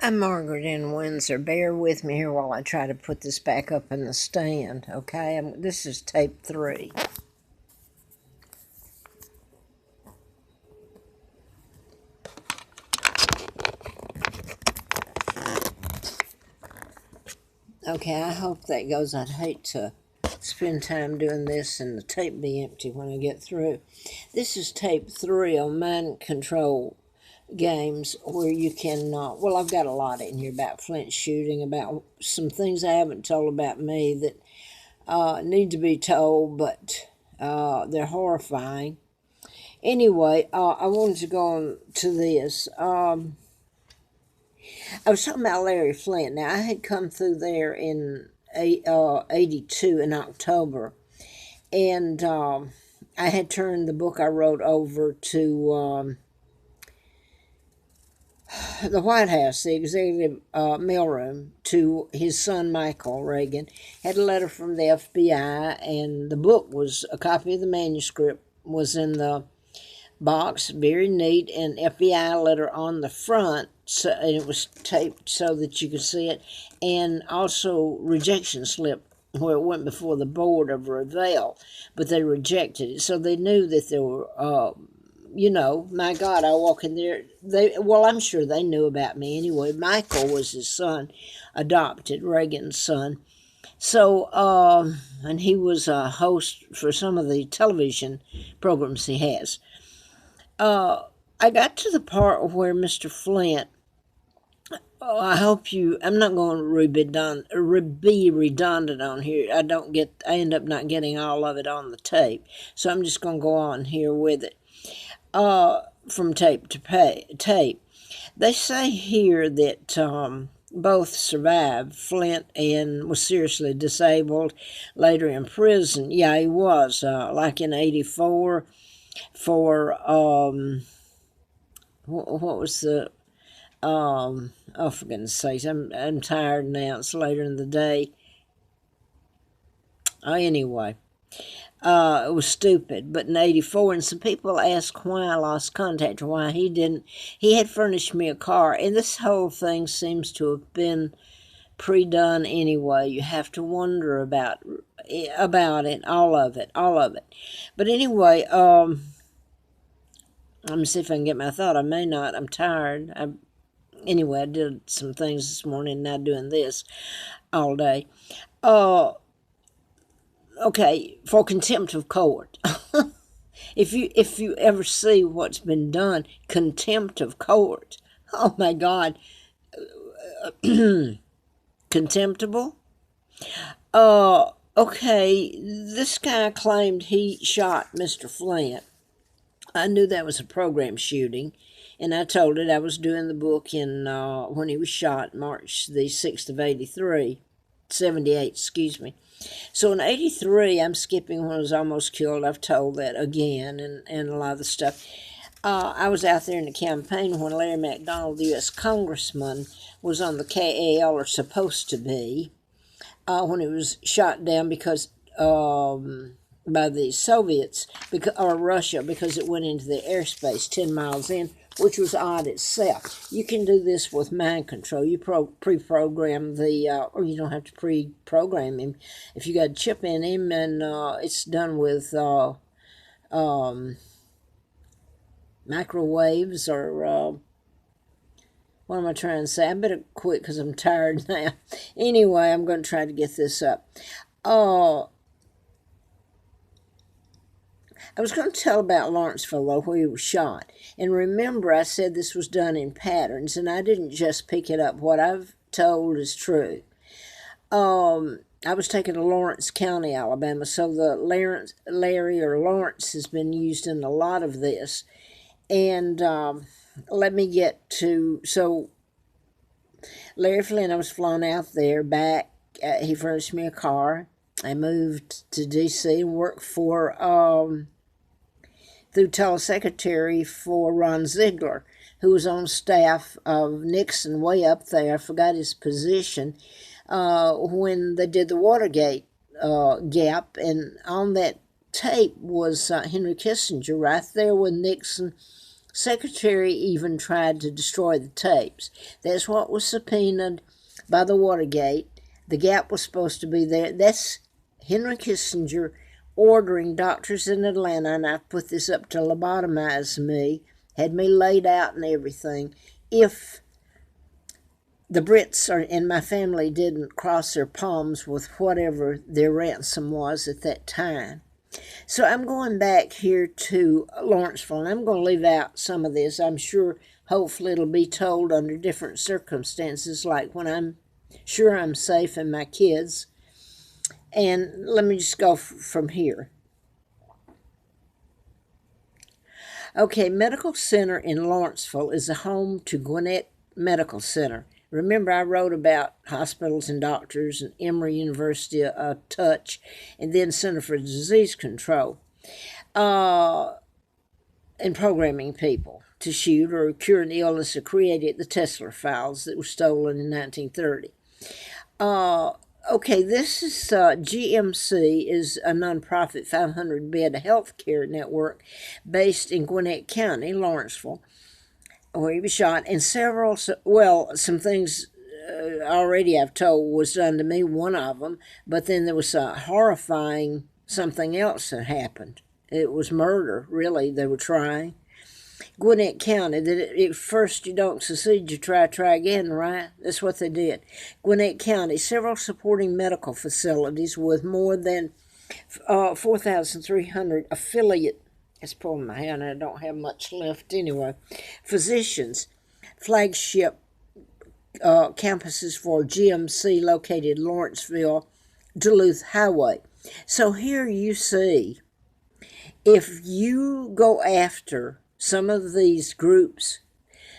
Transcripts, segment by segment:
I'm Margaret in Windsor. Bear with me here while I try to put this back up in the stand, okay? This is tape 3. Okay, I hope that goes. I'd hate to spend time doing this and the tape be empty when I get through. This is tape 3 on mind control games where you can, I've got a lot in here about Flint shooting, about some things I haven't told about me that need to be told, but they're horrifying. Anyway, I wanted to go on to this. I was talking about Larry Flint. Now, I had come through there in 82 in October, and I had turned the book I wrote over to the White House, the executive mailroom, to his son Michael Reagan. Had a letter from the FBI, and the book was a copy of the manuscript was in the box, very neat, and FBI letter on the front, so, and it was taped so that you could see it, and also rejection slip where it went before the board of Revell, but they rejected it, so they knew that there were, my God, I walk in there, I'm sure they knew about me anyway. Michael was his son, adopted, Reagan's son. So, and he was a host for some of the television programs he has. I got to the part where Mr. Flint, I'm not going to be redundant on here. I end up not getting all of it on the tape. So I'm just going to go on here with it. From tape to tape. They say here that both survived. Flint and was seriously disabled, later in prison. Yeah, he was, like in 84 for, what was the, for goodness sakes, I'm tired now, it's later in the day. Anyway, it was stupid, but in 84, and some people asked why I lost contact, or why he had furnished me a car, and this whole thing seems to have been pre-done anyway. You have to wonder about it, all of it. But anyway, let me see if I can get my thought. I may not. I'm tired. Anyway, I did some things this morning, not doing this all day. Okay, for contempt of court. If you ever see what's been done, contempt of court. Oh my God. Contemptible? Okay, this guy claimed he shot Mr. Flint. I knew that was a program shooting, and I told it I was doing the book in when he was shot, March the 6th of 78, excuse me. So in 83, I'm skipping when I was almost killed. I've told that again, and a lot of the stuff. I was out there in the campaign when Larry McDonald, the U.S. Congressman, was on the KAL, or supposed to be, when he was shot down because by the Soviets, or Russia, because it went into the airspace 10 miles in, which was odd itself. You can do this with mind control. You pre-program or you don't have to pre-program him. If you got a chip in him, and it's done with microwaves, or what am I trying to say? I better quit because I'm tired now. Anyway, I'm going to try to get this up. I was going to tell about Lawrenceville, though, where he was shot. And remember, I said this was done in patterns, and I didn't just pick it up. What I've told is true. I was taken to Lawrence County, Alabama, so the Larry or Lawrence has been used in a lot of this. And let me get to, so Larry Flint, I was flown out there back. He furnished me a car. I moved to D.C. and worked for, through telesecretary for Ron Ziegler, who was on staff of Nixon way up there. I forgot his position, when they did the Watergate gap. And on that tape was Henry Kissinger right there with Nixon Secretary even tried to destroy the tapes. That's what was subpoenaed by the Watergate. The gap was supposed to be there. That's Henry Kissinger ordering doctors in Atlanta, and I put this up to lobotomize me, had me laid out and everything, if the Brits and my family didn't cross their palms with whatever their ransom was at that time. So I'm going back here to Lawrenceville, and I'm going to leave out some of this. I'm sure, hopefully, it'll be told under different circumstances, like when I'm sure I'm safe and my kids. And let me just go from here. Okay, Medical Center in Lawrenceville is a home to Gwinnett Medical Center. Remember, I wrote about hospitals and doctors and Emory University, Touch, and then Center for Disease Control, and programming people to shoot or cure an illness or created the Tesla files that were stolen in 1930. Okay, this is GMC is a nonprofit 500-bed healthcare network based in Gwinnett County, Lawrenceville, where he was shot, and some things already I've told was done to me, one of them, but then there was a horrifying something else that happened. It was murder, really, they were trying. Gwinnett County, that at first you don't succeed, you try again, right? That's what they did. Gwinnett County, several supporting medical facilities with more than 4,300 affiliate, it's pulling my hand, I don't have much left anyway, physicians, flagship campuses for GMC located Lawrenceville, Duluth Highway. So here you see, if you go after some of these groups,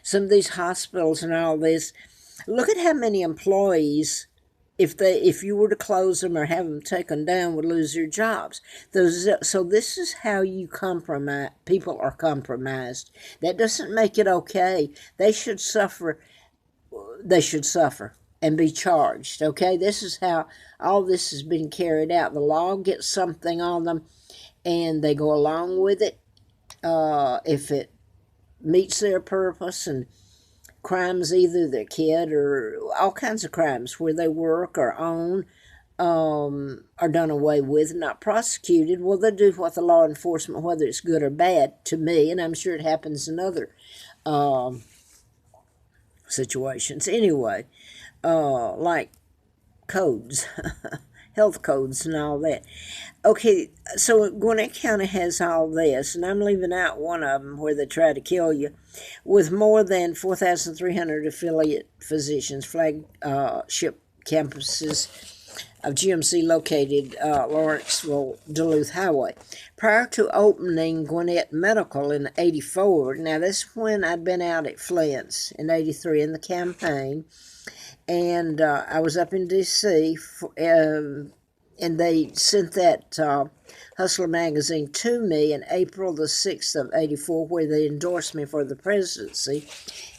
some of these hospitals and all this, look at how many employees, if you were to close them or have them taken down, would lose their jobs. So this is how you compromise. People are compromised. That doesn't make it okay. They should suffer. They should suffer and be charged. Okay, this is how all this has been carried out. The law gets something on them, and they go along with it. If it meets their purpose, and crimes, either their kid or all kinds of crimes where they work or own, are done away with, not prosecuted, well, they do what the law enforcement, whether it's good or bad, to me, and I'm sure it happens in other situations. Anyway, like codes, health codes and all that. Okay, so Gwinnett County has all this, and I'm leaving out one of them where they try to kill you, with more than 4,300 affiliate physicians, flagship campuses of GMC located Lawrenceville, Duluth Highway. Prior to opening Gwinnett Medical in 84, now that's when I'd been out at Flint's in 83 in the campaign, and I was up in D.C., and they sent that Hustler magazine to me in April the 6th of 84, where they endorsed me for the presidency.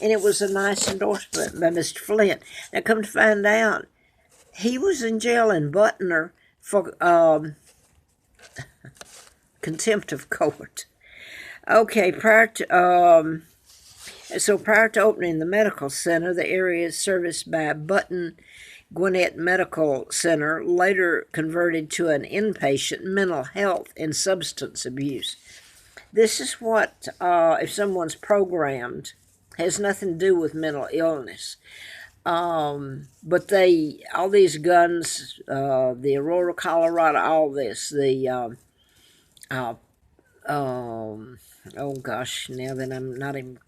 And it was a nice endorsement by Mr. Flint. Now, come to find out, he was in jail in Butner for contempt of court. Okay, prior to opening the medical center, the area is serviced by Button Gwinnett Medical Center, later converted to an inpatient mental health and substance abuse. This is what, if someone's programmed, has nothing to do with mental illness. But all these guns, the Aurora, Colorado, all this, oh gosh, now that I'm not even,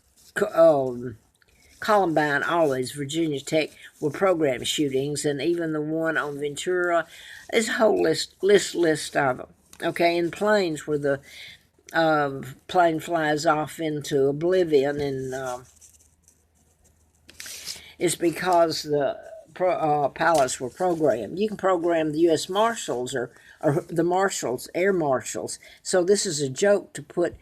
Columbine, all these, Virginia Tech, were program shootings, and even the one on Ventura, there's a whole list of them. Okay, in planes where the plane flies off into oblivion, and it's because the pilots were programmed. You can program the U.S. Marshals or the Marshals, Air Marshals. So this is a joke to put,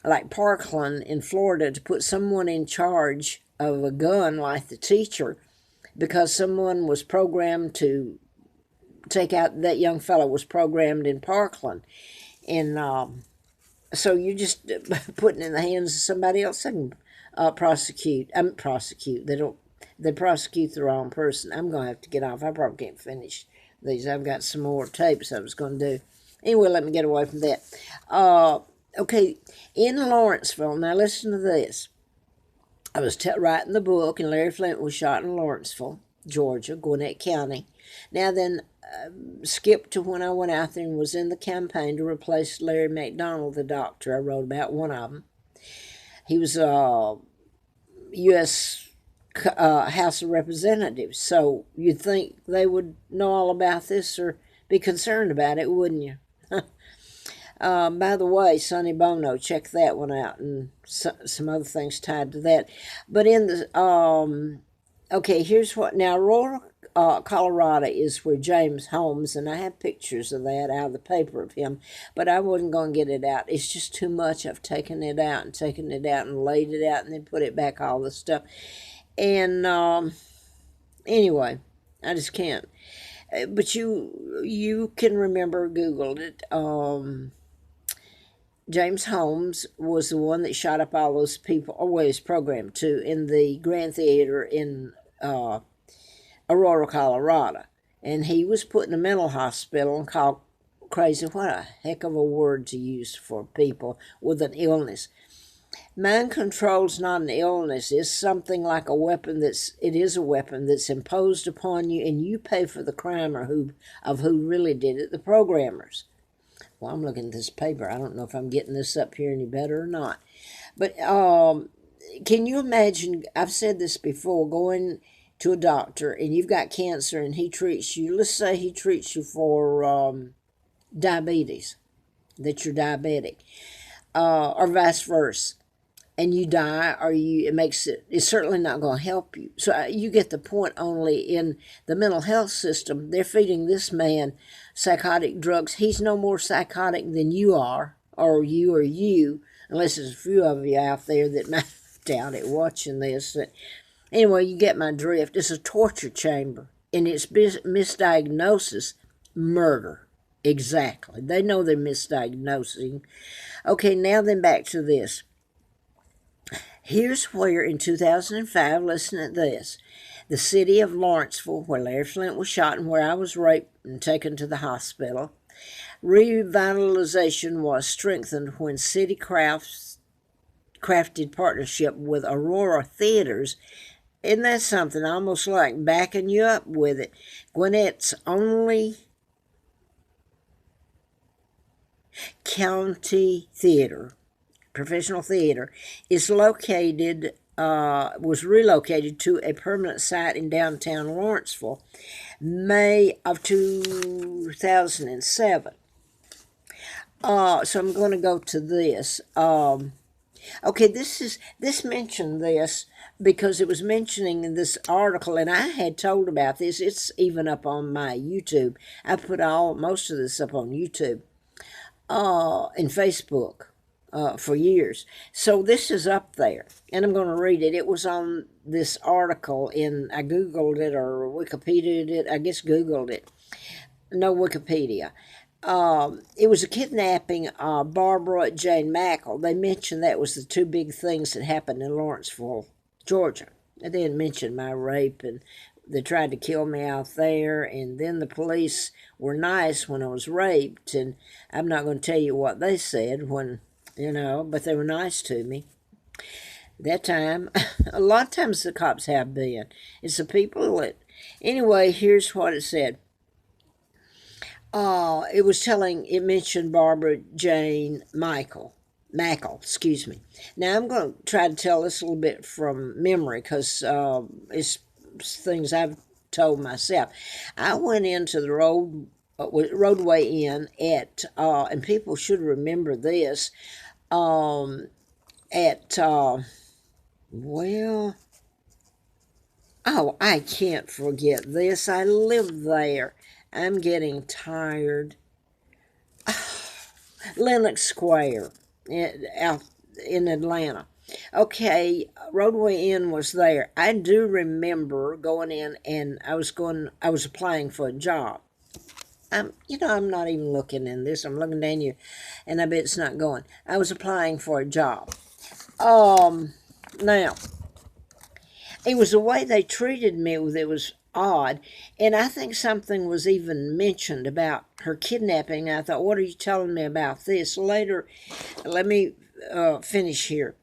like Parkland in Florida, to put someone in charge of a gun like the teacher, because someone was programmed to take out, that young fellow was programmed in Parkland. And So you're just putting in the hands of somebody else that can prosecute. Prosecute. They don't. They prosecute the wrong person. I'm gonna have to get off. I probably can't finish these. I've got some more tapes I was gonna do. Anyway, let me get away from that. Okay, in Lawrenceville. Now listen to this. I was writing the book, and Larry Flint was shot in Lawrenceville, Georgia, Gwinnett County. Now then, skip to when I went out there and was in the campaign to replace Larry McDonald, the doctor. I wrote about one of them. He was a U.S. House of Representatives, so you'd think they would know all about this or be concerned about it, wouldn't you? By the way, Sonny Bono, check that one out, and some other things tied to that. But in the okay, here's what now. Aurora, Colorado is where James Holmes, and I have pictures of that out of the paper of him, but I wasn't going to get it out. It's just too much. I've taken it out and laid it out and then put it back, all the stuff. And anyway, I just can't. But you can remember, Googled it. James Holmes was the one that shot up all those people, always programmed too, in the Grand Theater in Aurora, Colorado. And he was put in a mental hospital and called crazy. What a heck of a word to use for people with an illness. Mind control's not an illness. It's something like a weapon it is a weapon that's imposed upon you, and you pay for the crime or who really did it, the programmers. Well, I'm looking at this paper. I don't know if I'm getting this up here any better or not. But can you imagine, I've said this before, going to a doctor and you've got cancer and he treats you, let's say he treats you for diabetes, that you're diabetic, or vice versa, and you die, or it's certainly not going to help you. So you get the point. Only in the mental health system, they're feeding this man psychotic drugs. He's no more psychotic than you are, or you, unless there's a few of you out there that might doubt it watching this. Anyway, you get my drift. It's a torture chamber, and it's misdiagnosis, murder. Exactly. They know they're misdiagnosing. Okay, now then back to this. Here's where in 2005, listen to this, the city of Lawrenceville, where Larry Flint was shot and where I was raped and taken to the hospital, revitalization was strengthened when City crafted partnership with Aurora Theaters. Isn't that something? Almost like backing you up with it. Gwinnett's only county theater, professional theater, was relocated to a permanent site in downtown Lawrenceville, May of 2007. So I'm going to go to this. Okay, this mentioned this because it was mentioning in this article, and I had told about this. It's even up on my YouTube. I put most of this up on YouTube, and Facebook. For years. So this is up there, and I'm going to read it. It was on this article I Googled it or Wikipedia'd it. I guess Googled it. No Wikipedia. It was a kidnapping of Barbara Jane Mackle. They mentioned that was the two big things that happened in Lawrenceville, Georgia. They didn't mention my rape, and they tried to kill me out there, and then the police were nice when I was raped, and I'm not going to tell you what they said when, but they were nice to me. That time, a lot of times the cops have been. It's the people that, anyway, here's what it said. It mentioned Barbara Jane Mackle, excuse me. Now I'm going to try to tell this a little bit from memory because it's things I've told myself. I went into the Roadway Inn at, and people should remember this, I can't forget this. I lived there. I'm getting tired. Lenox Square out in Atlanta. Okay, Roadway Inn was there. I do remember going in, and I was applying for a job. I'm not even looking in this. I'm looking down here, and I bet it's not going. I was applying for a job. Now, it was the way they treated me that was odd, and I think something was even mentioned about her kidnapping. I thought, what are you telling me about this? Later, let me finish here.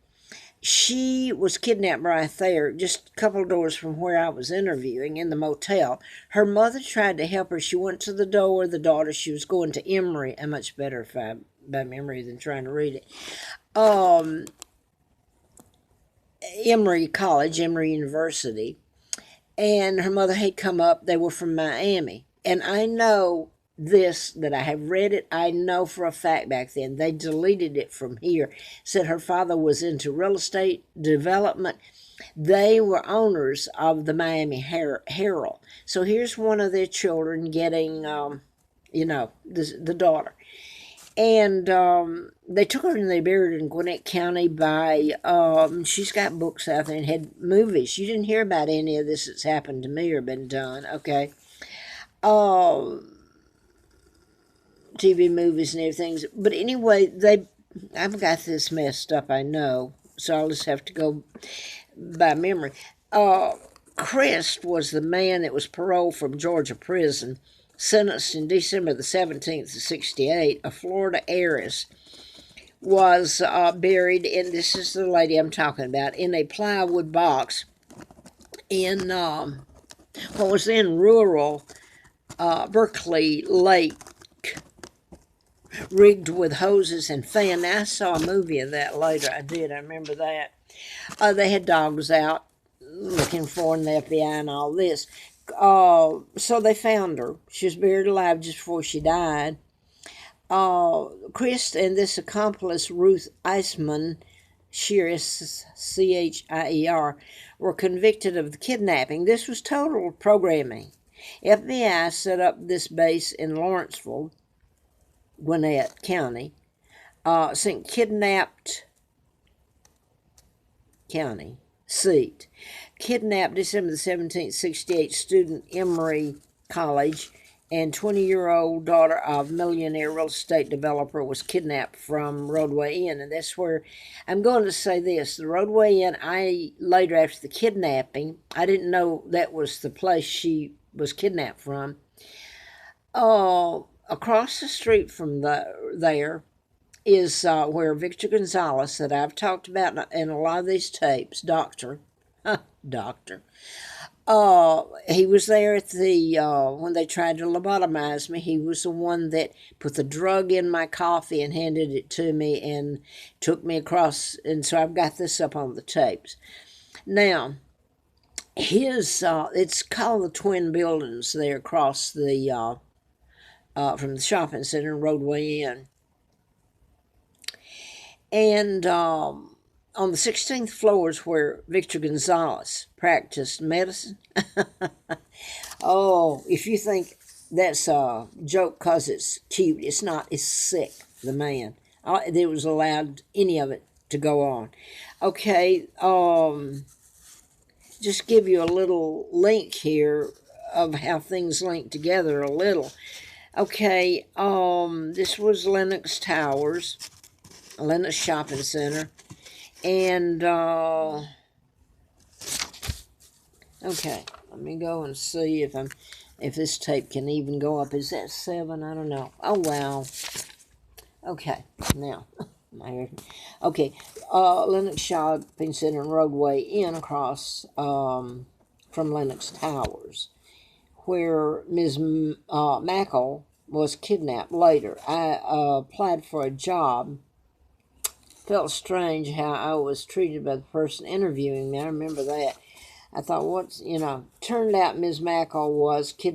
She was kidnapped right there, just a couple of doors from where I was interviewing in the motel. Her mother tried to help her. She went to the door. The daughter, she was going to Emory. I'm much better if I by memory than trying to read it. Emory College, Emory University, and her mother had come up. They were from Miami, and I know this that I have read it. I know for a fact back then they deleted it from here. Said her father was into real estate development. They were owners of the Miami Herald. So here's one of their children getting, the daughter. And they took her and they buried her in Gwinnett County by, she's got books out there and had movies. You didn't hear about any of this that's happened to me or been done, okay? TV movies and everything. But anyway, I've got this messed up, I know. So I'll just have to go by memory. Christ was the man that was paroled from Georgia prison, sentenced in December the 17th of 68. A Florida heiress was buried, and this is the lady I'm talking about, in a plywood box in what was then rural Berkeley Lake, rigged with hoses and fan. Now, I saw a movie of that later. I remember that. They had dogs out looking for the FBI and all this. So they found her. She was buried alive just before she died. Chris and this accomplice, Ruth Eisman, Chier, Chier, were convicted of the kidnapping. This was total programming. FBI set up this base in Lawrenceville, Gwinnett County, St. Kidnapped County seat. Kidnapped December the 17th, 68 student Emory College, and 20-year-old daughter of millionaire real estate developer was kidnapped from Rodeway Inn. And that's where I'm going to say this. The Rodeway Inn, later after the kidnapping, I didn't know that was the place she was kidnapped from. Across the street from there is where Victor Gonzalez, that I've talked about in a lot of these tapes, doctor, he was there at the when they tried to lobotomize me. He was the one that put the drug in my coffee and handed it to me and took me across. And so I've got this up on the tapes. Now, it's called the Twin Buildings there across the from the shopping center in Rodeway Inn. And on the 16th floor is where Victor Gonzalez practiced medicine. Oh, if you think that's a joke because it's cute, it's not. It's sick, the man. There was allowed any of it to go on. Okay, just give you a little link here of how things link together a little. Okay, this was Lenox Towers, Lenox Shopping Center, and okay, let me go and see if this tape can even go up. Is that 7? I don't know. Oh wow. Okay, now okay, Lenox Shopping Center and Rodeway Inn across from Lenox Towers, where Ms. Mackle was kidnapped later. I applied for a job. Felt strange how I was treated by the person interviewing me. I remember that. I thought, turned out Ms. Mackle was kidnapped.